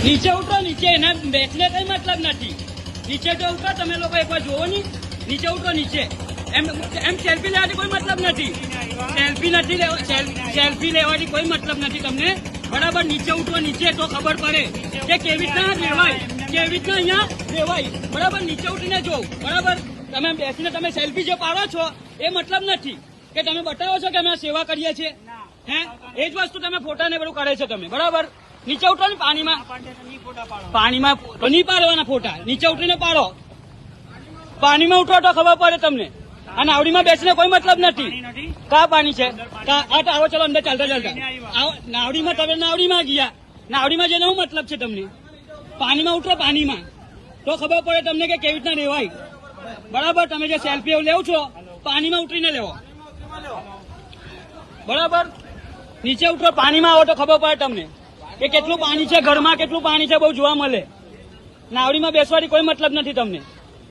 નીચે ઉતરો, નીચે એના બેસને કઈ મતલબ નથી. નીચે તો ઉતરો, તમે લોકો એકવાર જોવો નહીં. નીચે ઉતરો, નીચે. એમ સેલ્ફી લેવાની કોઈ મતલબ નથી. સેલ્ફી લેવાની કોઈ મતલબ નથી તમને. બરાબર, નીચે ઉતરો, નીચે તો ખબર પડે કે કેવી રીતના રહેવાય, કેવી રીતના અહીંયા રહેવાય. બરાબર, નીચે ઉઠીને જોવ. બરાબર, તમે બેસીને તમે સેલ્ફી જે પાડો છો એ મતલબ નથી કે તમે બતાવો છો કે અમે સેવા કરીએ છીએ. હે, એ જ વસ્તુ તમે ફોટા ને બધું કરે છે તમે. બરાબર, નીચે ઉતરો ને પાણીમાં તો નહીં પાડવાના ફોટા. નીચે ઉતરીને પાડો. પાણીમાં ઉતરો તો ખબર પડે તમને. આ નાવડીમાં બેસીને કોઈ મતલબ નથી. કા પાણી છે? આવો ચલો અંદર ચાલતા આવો. નાવડીમાં તમે નાવડીમાં ગયા. નાવડીમાં જઈને શું મતલબ છે તમને? પાણીમાં ઉતરો, પાણીમાં તો ખબર પડે તમને કે કેવી રીતના રહેવાય. બરાબર, તમે જે સેલ્ફી લેવ છો પાણીમાં ઉતરીને લેવો. બરાબર, નીચે ઉતરો, પાણીમાં આવો તો ખબર પડે તમને કે કેટલું પાણી છે ઘરમાં, કેટલું પાણી છે બહુ જોવા મળે. નાવડીમાં બેસવાની કોઈ મતલબ નથી તમને.